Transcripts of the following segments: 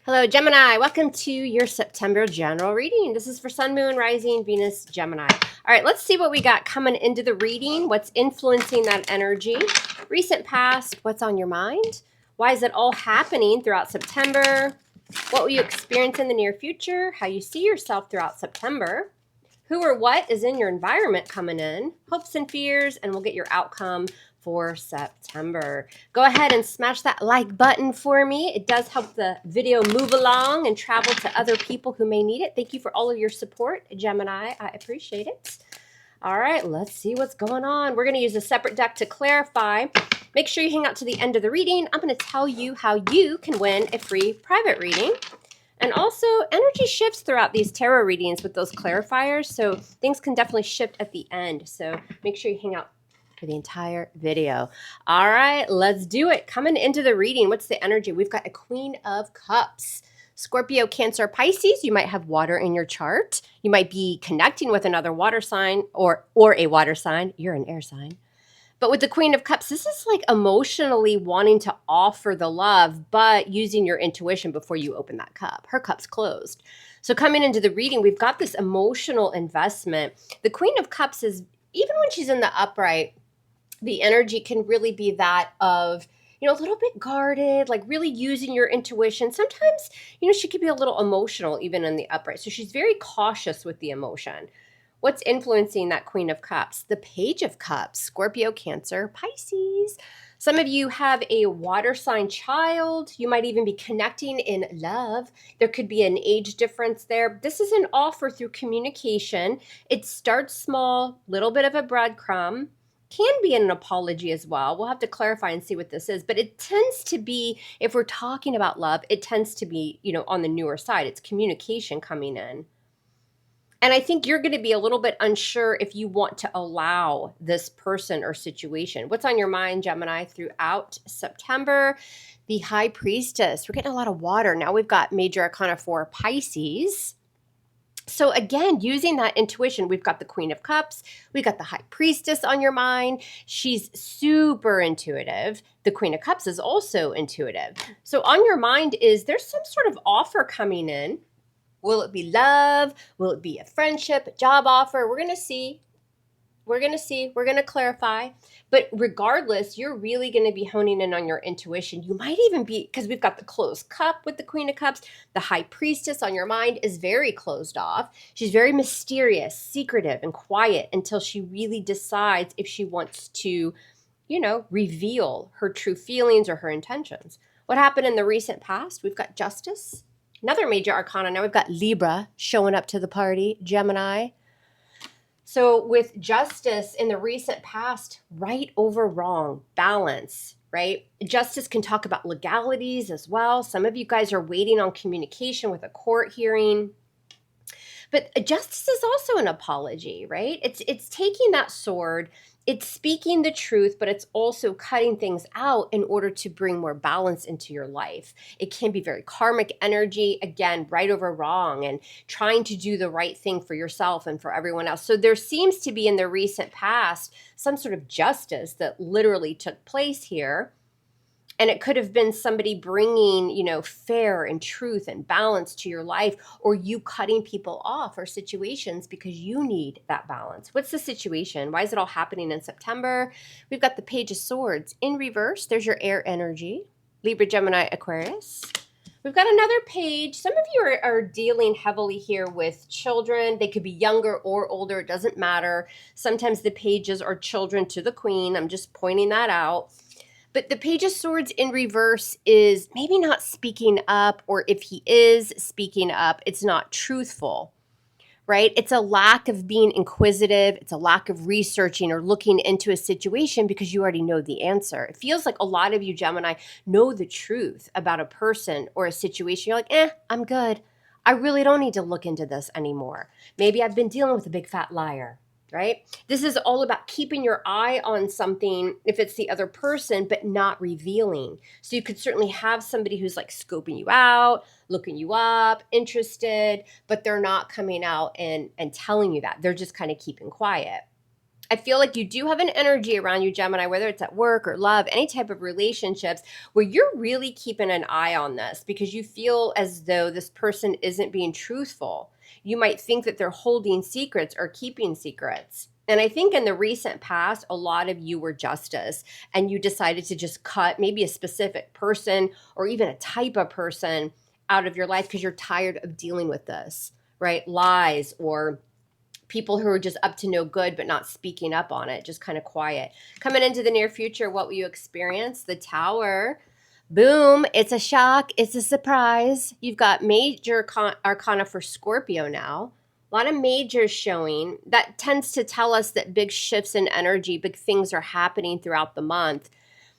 Hello, Gemini. Welcome to your September general reading. This is for Sun, Moon, Rising, Venus, Gemini. All right, let's see what we got coming into the reading. What's influencing that energy? Recent past, what's on your mind? Why is it all happening throughout September? What will you experience in the near future? How you see yourself throughout September? Who or what is in your environment coming in? Hopes and fears, and we'll get your outcome for September. Go ahead and smash that like button for me. It does help the video move along and travel to other people who may need it. Thank you for all of your support, Gemini. I appreciate it. All right, let's see what's going on. We're going to use a separate deck to clarify. Make sure you hang out to the end of the reading. I'm going to tell you how you can win a free private reading. And also, energy shifts throughout these tarot readings with those clarifiers, so things can definitely shift at the end. So make sure you hang out for the entire video. All right, let's do it. Coming into the reading, what's the energy? We've got a Queen of Cups. Scorpio, Cancer, Pisces. You might have water in your chart. You might be connecting with another water sign or a water sign. You're an air sign. But with the Queen of Cups, this is like emotionally wanting to offer the love, but using your intuition before you open that cup. Her cup's closed. So coming into the reading, we've got this emotional investment. The Queen of Cups is, even when she's in the upright, the energy can really be that of, a little bit guarded, like really using your intuition. Sometimes, she could be a little emotional even in the upright. So she's very cautious with the emotion. What's influencing that Queen of Cups? The Page of Cups, Scorpio, Cancer, Pisces. Some of you have a water sign child. You might even be connecting in love. There could be an age difference there. This is an offer through communication. It starts small, little bit of a breadcrumb. Can be an apology as well. We'll have to clarify and see what this is. But it tends to be, if we're talking about love, it tends to be, on the newer side. It's communication coming in. And I think you're going to be a little bit unsure if you want to allow this person or situation. What's on your mind, Gemini, throughout September? The High Priestess. We're getting a lot of water. Now we've got Major Arcana for Pisces. So again, using that intuition, we've got the Queen of Cups. We've got the High Priestess on your mind. She's super intuitive. The Queen of Cups is also intuitive. So on your mind is there's some sort of offer coming in. Will it be love? Will it be a friendship, a job offer? We're going to see. We're going to clarify. But regardless, you're really going to be honing in on your intuition. You might even be, because we've got the closed cup with the Queen of Cups. The High Priestess on your mind is very closed off. She's very mysterious, secretive, and quiet until she really decides if she wants to, reveal her true feelings or her intentions. What happened in the recent past? We've got Justice. Another major arcana. Now we've got Libra showing up to the party, Gemini. So with Justice in the recent past, right over wrong, balance, right? Justice can talk about legalities as well. Some of you guys are waiting on communication with a court hearing. But justice is also an apology, right? It's taking that sword, it's speaking the truth, but it's also cutting things out in order to bring more balance into your life. It can be very karmic energy, again, right over wrong, and trying to do the right thing for yourself and for everyone else. So there seems to be in the recent past some sort of justice that literally took place here. And it could have been somebody bringing, fair and truth and balance to your life, or you cutting people off or situations because you need that balance. What's the situation? Why is it all happening in September? We've got the Page of Swords in reverse. There's your air energy, Libra, Gemini, Aquarius. We've got another page. Some of you are dealing heavily here with children. They could be younger or older. It doesn't matter. Sometimes the pages are children to the Queen. I'm just pointing that out. But the Page of Swords in reverse is maybe not speaking up, or if he is speaking up, it's not truthful, right? It's a lack of being inquisitive. It's a lack of researching or looking into a situation because you already know the answer. It feels like a lot of you, Gemini, know the truth about a person or a situation. You're like, I'm good. I really don't need to look into this anymore. Maybe I've been dealing with a big fat liar. Right? This is all about keeping your eye on something if it's the other person, but not revealing. So you could certainly have somebody who's like scoping you out, looking you up, interested, but they're not coming out and telling you that. They're just kind of keeping quiet. I feel like you do have an energy around you, Gemini, whether it's at work or love, any type of relationships, where you're really keeping an eye on this because you feel as though this person isn't being truthful. You might think that they're holding secrets or keeping secrets. And I think in the recent past, a lot of you were justice and you decided to just cut maybe a specific person or even a type of person out of your life because you're tired of dealing with this, right? Lies or people who are just up to no good but not speaking up on it, just kind of quiet. Coming into the near future, what will you experience? The Tower. Boom. It's a shock. It's a surprise. You've got major arcana for Scorpio now. A lot of majors showing. That tends to tell us that big shifts in energy, big things are happening throughout the month.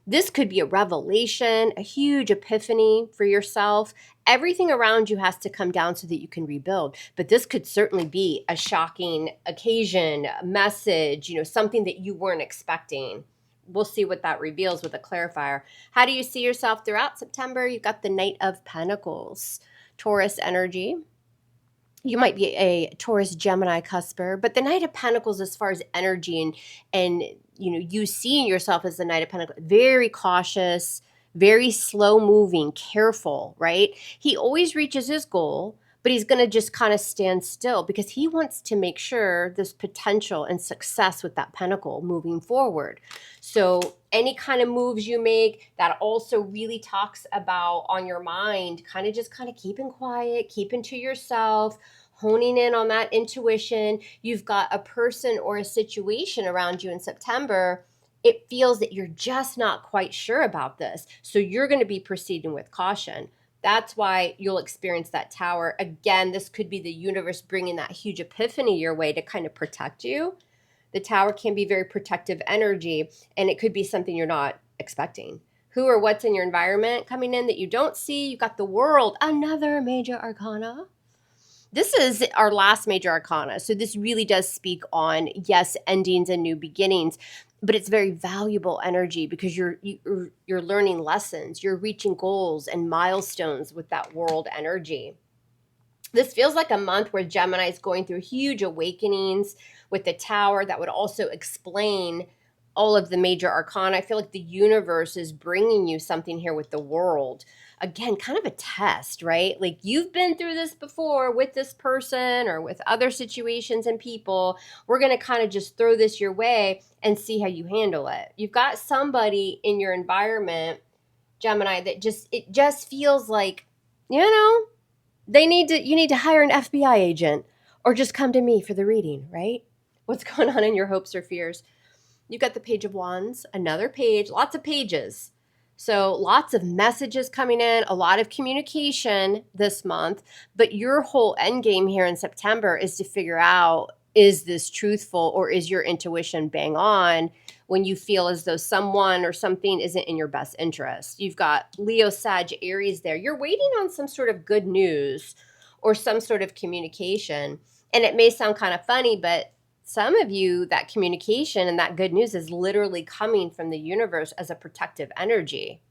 This could be a revelation, a huge epiphany for yourself. Everything around you has to come down so that you can rebuild. But this could certainly be a shocking occasion, a message, something that you weren't expecting. We'll see what that reveals with a clarifier. How do you see yourself throughout September? You've got the Knight of Pentacles, Taurus energy. You might be a Taurus Gemini cusper, but the Knight of Pentacles, as far as energy and you seeing yourself as the Knight of Pentacles, very cautious, very slow moving, careful, right? He always reaches his goal, but he's going to just kind of stand still because he wants to make sure there's potential and success with that pentacle moving forward. So any kind of moves you make, that also really talks about on your mind, kind of keeping quiet, keeping to yourself, honing in on that intuition. You've got a person or a situation around you in September. It feels that you're just not quite sure about this. So you're going to be proceeding with caution. That's why you'll experience that Tower. Again, this could be the universe bringing that huge epiphany your way to kind of protect you. The Tower can be very protective energy, and it could be something you're not expecting. Who or what's in your environment coming in that you don't see? You've got the World, another major arcana. This is our last major arcana. So this really does speak on, yes, endings and new beginnings, but it's very valuable energy because you're learning lessons. You're reaching goals and milestones with that World energy. This feels like a month where Gemini is going through huge awakenings with the Tower. That would also explain all of the major arcana. I feel like the universe is bringing you something here with the World. Again, kind of a test, right? Like you've been through this before with this person or with other situations and people. We're going to kind of just throw this your way and see how you handle it. You've got somebody in your environment, Gemini, that it just feels like, you need to hire an FBI agent or just come to me for the reading, right? What's going on in your hopes or fears? You got the Page of Wands, another page, lots of pages. So lots of messages coming in, a lot of communication this month, but your whole end game here in September is to figure out, is this truthful or is your intuition bang on when you feel as though someone or something isn't in your best interest? You've got Leo, Sag, Aries there. You're waiting on some sort of good news or some sort of communication. And it may sound kind of funny, but some of you, that communication and that good news is literally coming from the universe as a protective energy.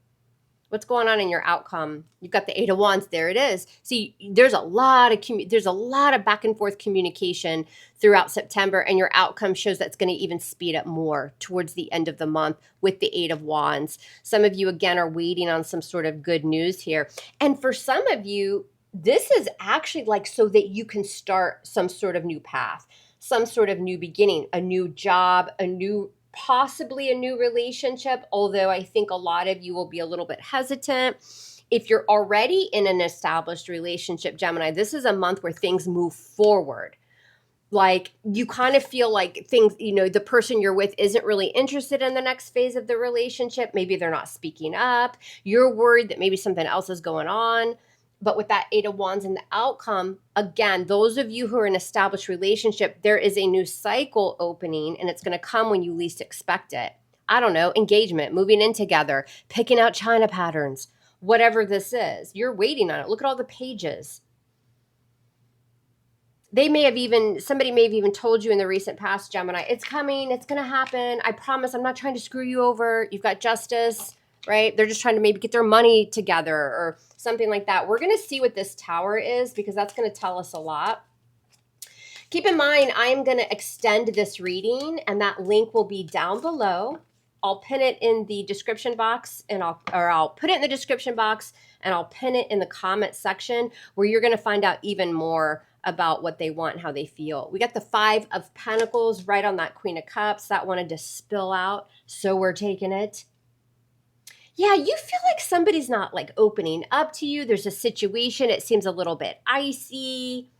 What's going on in your outcome? You've got the Eight of Wands. There it is. See, there's a lot of back and forth communication throughout September, and your outcome shows that's going to even speed up more towards the end of the month with the Eight of Wands. Some of you, again, are waiting on some sort of good news here. And for some of you, this is actually like so that you can start some sort of new path, some sort of new beginning, a new job, possibly a new relationship, although I think a lot of you will be a little bit hesitant. If you're already in an established relationship, Gemini, this is a month where things move forward. Like you kind of feel like things, the person you're with isn't really interested in the next phase of the relationship. Maybe they're not speaking up. You're worried that maybe something else is going on. But with that Eight of Wands and the outcome, again, those of you who are in an established relationship, there is a new cycle opening and it's going to come when you least expect it. I don't know, engagement, moving in together, picking out China patterns, whatever this is. You're waiting on it. Look at all the pages. Somebody may have even told you in the recent past, Gemini, it's coming, it's going to happen. I promise I'm not trying to screw you over. You've got justice, right? They're just trying to maybe get their money together or something like that. We're going to see what this Tower is because that's going to tell us a lot. Keep in mind, I am going to extend this reading, and that link will be down below. I'll pin it in the description box, and I'll put it in the description box, and I'll pin it in the comment section where you're going to find out even more about what they want and how they feel. We got the 5 of Pentacles right on that Queen of Cups. That wanted to spill out, so we're taking it. Yeah, you feel like somebody's not like opening up to you. There's a situation, it seems a little bit icy.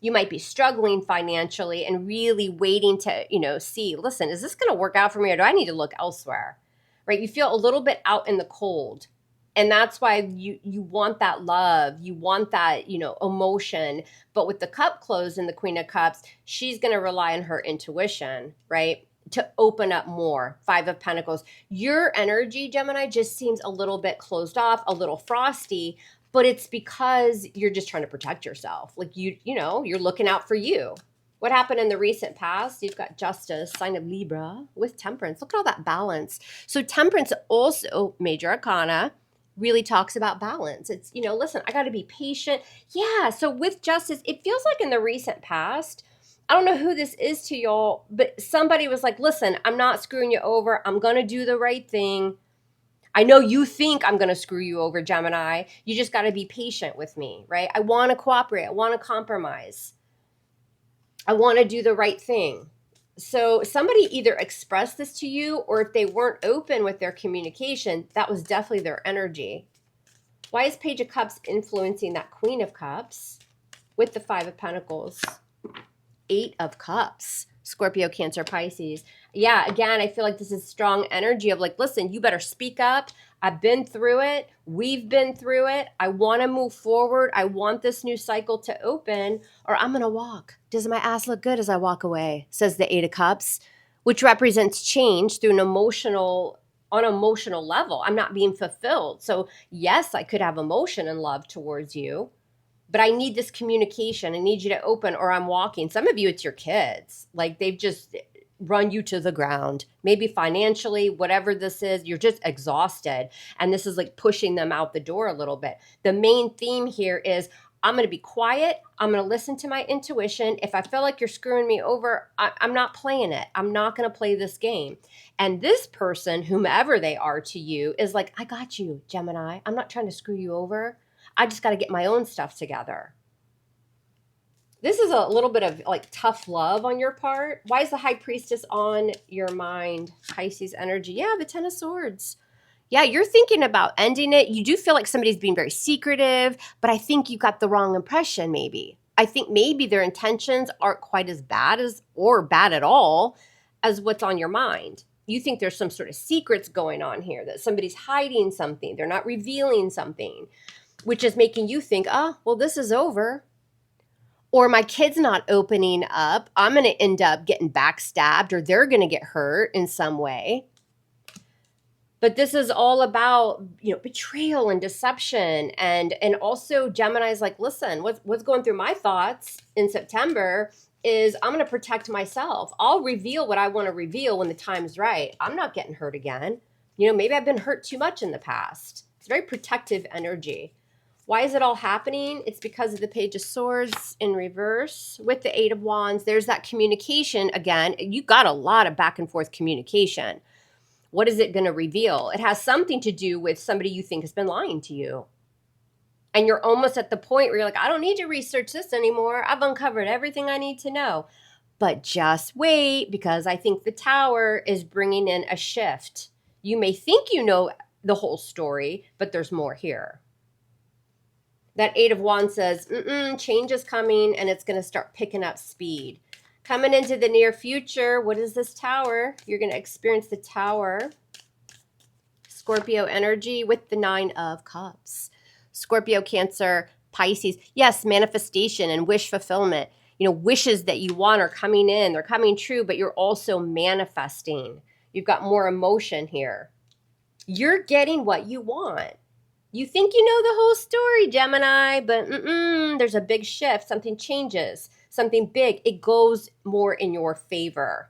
You might be struggling financially and really waiting to, see, listen, is this going to work out for me or do I need to look elsewhere? Right? You feel a little bit out in the cold. And that's why you want that love, you want that, emotion. But with the cup closed and the Queen of Cups, she's going to rely on her intuition, right? To open up more. 5 of Pentacles. Your energy, Gemini, just seems a little bit closed off, a little frosty, but it's because you're just trying to protect yourself. Like you're looking out for you. What happened in the recent past? You've got Justice, sign of Libra, with Temperance. Look at all that balance. So Temperance also, major arcana, really talks about balance. It's, listen, I got to be patient. Yeah, so with Justice, it feels like in the recent past, I don't know who this is to y'all, but somebody was like, listen, I'm not screwing you over. I'm going to do the right thing. I know you think I'm going to screw you over, Gemini. You just got to be patient with me, right? I want to cooperate. I want to compromise. I want to do the right thing. So somebody either expressed this to you, or if they weren't open with their communication, that was definitely their energy. Why is Page of Cups influencing that Queen of Cups with the 5 of Pentacles? 8 of Cups, Scorpio, Cancer, Pisces. Yeah, again, I feel like this is strong energy of like, listen, you better speak up. I've been through it. We've been through it. I want to move forward. I want this new cycle to open, or I'm going to walk. Does my ass look good as I walk away? Says the 8 of Cups, which represents change through on an emotional level. I'm not being fulfilled. So yes, I could have emotion and love towards you, but I need this communication. I need you to open, or I'm walking. Some of you, it's your kids. Like they've just run you to the ground. Maybe financially, whatever this is, you're just exhausted. And this is like pushing them out the door a little bit. The main theme here is I'm going to be quiet. I'm going to listen to my intuition. If I feel like you're screwing me over, I'm not playing it. I'm not going to play this game. And this person, whomever they are to you, is like, I got you, Gemini. I'm not trying to screw you over. I just got to get my own stuff together. This is a little bit of like tough love on your part. Why is the High Priestess on your mind? Pisces energy. Yeah, the 10 of Swords. Yeah, you're thinking about ending it. You do feel like somebody's being very secretive, but I think you got the wrong impression maybe. I think maybe their intentions aren't quite as bad or bad at all as what's on your mind. You think there's some sort of secrets going on here, that somebody's hiding something. They're not revealing something, which is making you think, oh, well, this is over. Or my kid's not opening up. I'm going to end up getting backstabbed, or they're going to get hurt in some way. But this is all about, betrayal and deception. And also Gemini's like, listen, what's going through my thoughts in September is I'm going to protect myself. I'll reveal what I want to reveal when the time's right. I'm not getting hurt again. Maybe I've been hurt too much in the past. It's very protective energy. Why is it all happening? It's because of the Page of Swords in reverse with the 8 of Wands. There's that communication again. You got a lot of back and forth communication. What is it going to reveal? It has something to do with somebody you think has been lying to you. And you're almost at the point where you're like, I don't need to research this anymore. I've uncovered everything I need to know. But just wait, because I think the Tower is bringing in a shift. You may think you know the whole story, but there's more here. That 8 of Wands says, change is coming, and it's going to start picking up speed. Coming into the near future, what is this Tower? You're going to experience the Tower. Scorpio energy with the 9 of Cups. Scorpio, Cancer, Pisces. Yes, manifestation and wish fulfillment. Wishes that you want are coming in. They're coming true, but you're also manifesting. You've got more emotion here. You're getting what you want. You think you know the whole story, Gemini, but there's a big shift. Something changes, something big. It goes more in your favor.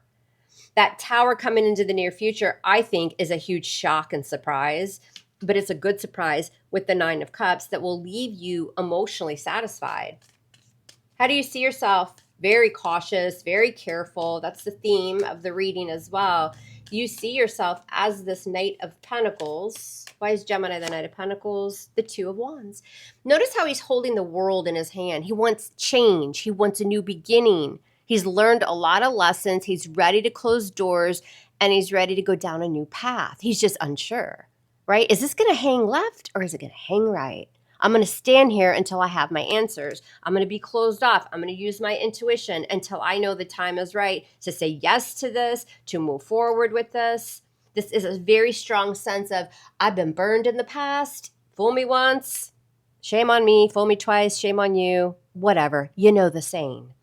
That Tower coming into the near future, I think, is a huge shock and surprise, but it's a good surprise with the 9 of Cups that will leave you emotionally satisfied. How do you see yourself, very cautious, very careful. That's the theme of the reading as well. You see yourself as this Knight of Pentacles. Why is Gemini the Knight of Pentacles? The Two of Wands. Notice how he's holding the world in his hand. He wants change. He wants a new beginning. He's learned a lot of lessons. He's ready to close doors, and he's ready to go down a new path. He's just unsure, right? Is this going to hang left or is it going to hang right? I'm going to stand here until I have my answers. I'm going to be closed off. I'm going to use my intuition until I know the time is right to say yes to this, to move forward with this. This is a very strong sense of, I've been burned in the past. Fool me once, shame on me. Fool me twice, shame on you. Whatever. You know the saying.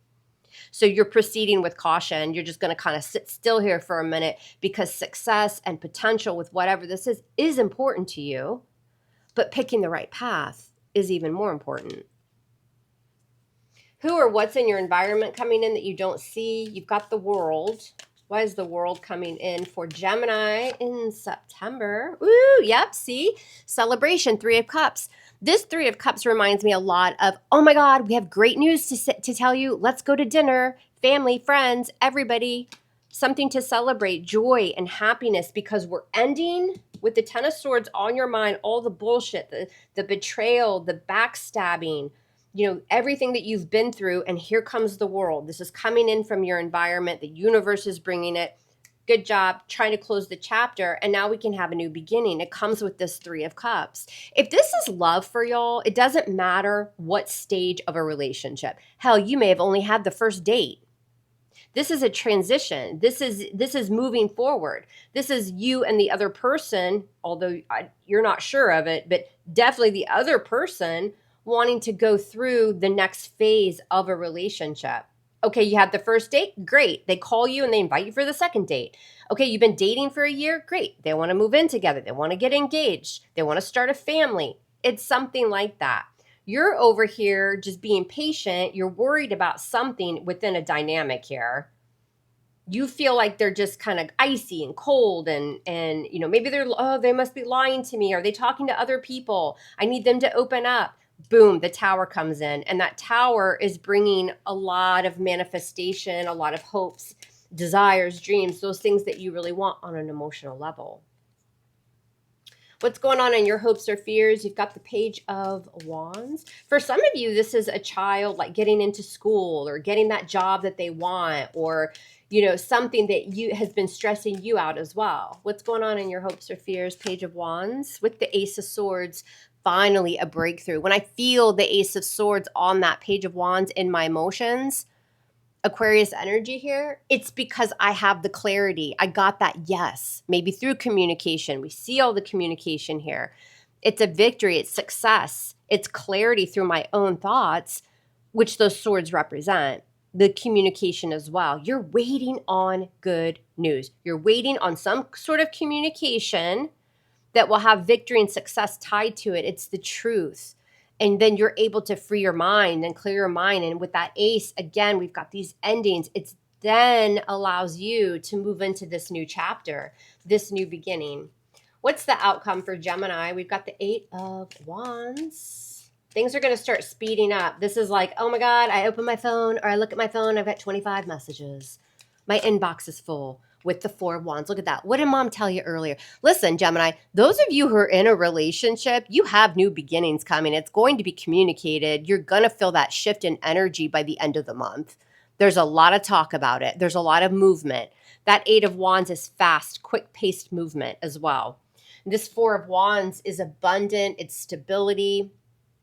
So you're proceeding with caution. You're just going to kind of sit still here for a minute because success and potential with whatever this is important to you. But picking the right path is even more important. Who or what's in your environment coming in that you don't see? You've got the World. Why is the World coming in for Gemini in September? Ooh, yep, see? Celebration, Three of Cups. This Three of Cups reminds me a lot of, oh my God, we have great news to tell you. Let's go to dinner, family, friends, everybody. Something to celebrate, joy and happiness, because we're ending with the Ten of Swords on your mind, all the bullshit, the betrayal, the backstabbing, everything that you've been through, and here comes the World. This is coming in from your environment. The universe is bringing it. Good job trying to close the chapter, and now we can have a new beginning. It comes with this Three of Cups. If this is love for y'all, it doesn't matter what stage of a relationship. Hell, you may have only had the first date. This is a transition. This is moving forward. This is you and the other person, although you're not sure of it, but definitely the other person wanting to go through the next phase of a relationship. Okay, you had the first date? Great. They call you and they invite you for the second date. Okay, you've been dating for a year? Great. They want to move in together. They want to get engaged. They want to start a family. It's something like that. You're over here just being patient. You're worried about something within a dynamic here. You feel like they're just kind of icy and cold and maybe they must be lying to me. Are they talking to other people? I need them to open up. Boom, the Tower comes in, and that Tower is bringing a lot of manifestation, a lot of hopes, desires, dreams, those things that you really want on an emotional level. What's going on in your hopes or fears? You've got the Page of Wands. For some of you, this is a child like getting into school or getting that job that they want, or something that has been stressing you out as well. What's going on in your hopes or fears? Page of Wands with the Ace of Swords. Finally, a breakthrough. When I feel the Ace of Swords on that Page of Wands in my emotions, Aquarius energy here, it's because I have the clarity. I got that yes, maybe through communication. We see all the communication here. It's a victory. It's success. It's clarity through my own thoughts, which those swords represent. The communication as well. You're waiting on good news. You're waiting on some sort of communication that will have victory and success tied to it. It's the truth. And then you're able to free your mind and clear your mind. And with that Ace, again, we've got these endings. It then allows you to move into this new chapter, this new beginning. What's the outcome for Gemini? We've got the Eight of Wands. Things are going to start speeding up. This is like, oh my God, I open my phone or I look at my phone, I've got 25 messages. My inbox is full. With the Four of Wands. Look at that. What did Mom tell you earlier? Listen, Gemini, those of you who are in a relationship, you have new beginnings coming. It's going to be communicated. You're going to feel that shift in energy by the end of the month. There's a lot of talk about it. There's a lot of movement. That Eight of Wands is fast, quick-paced movement as well. This Four of Wands is abundant. It's stability.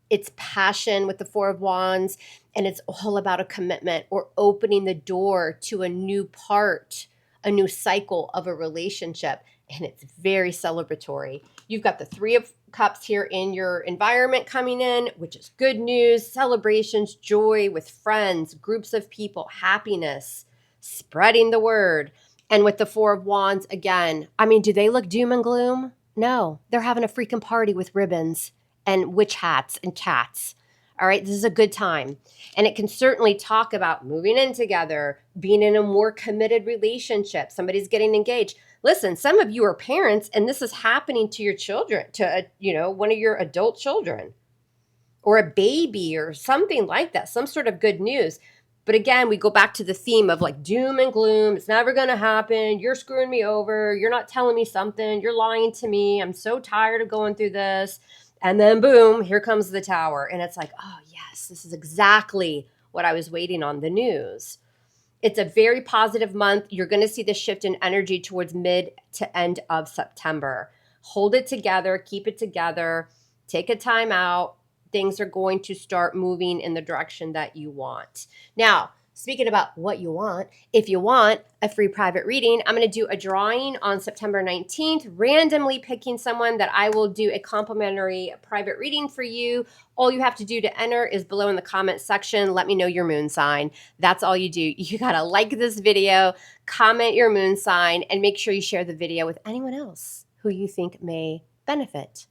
It's passion with the Four of Wands. And it's all about a commitment or opening the door to a new part, a new cycle of a relationship, and it's very celebratory. You've got the Three of Cups here in your environment coming in, which is good news, celebrations, joy with friends, groups of people, happiness, spreading the word. And with the Four of Wands, again, do they look doom and gloom? No, they're having a freaking party with ribbons and witch hats and cats. All right, this is a good time. And it can certainly talk about moving in together, being in a more committed relationship. Somebody's getting engaged. Listen, some of you are parents and this is happening to your children, to one of your adult children or a baby or something like that, some sort of good news. But again, we go back to the theme of like doom and gloom. It's never going to happen. You're screwing me over. You're not telling me something. You're lying to me. I'm so tired of going through this. And then boom, here comes the tower. And it's like, oh yes, this is exactly what I was waiting on, the news. It's a very positive month. You're going to see the shift in energy towards mid to end of September. Hold it together, keep it together, take a time out. Things are going to start moving in the direction that you want. Now, speaking about what you want, if you want a free private reading, I'm going to do a drawing on September 19th, randomly picking someone that I will do a complimentary private reading for you. All you have to do to enter is below in the comment section. Let me know your moon sign. That's all you do. You got to like this video, comment your moon sign, and make sure you share the video with anyone else who you think may benefit.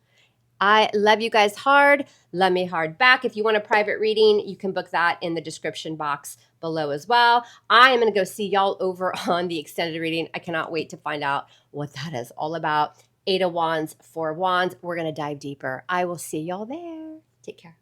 I love you guys hard. Love me hard back. If you want a private reading, you can book that in the description box below as well. I am going to go see y'all over on the extended reading. I cannot wait to find out what that is all about. 8 of Wands, 4 of Wands. We're going to dive deeper. I will see y'all there. Take care.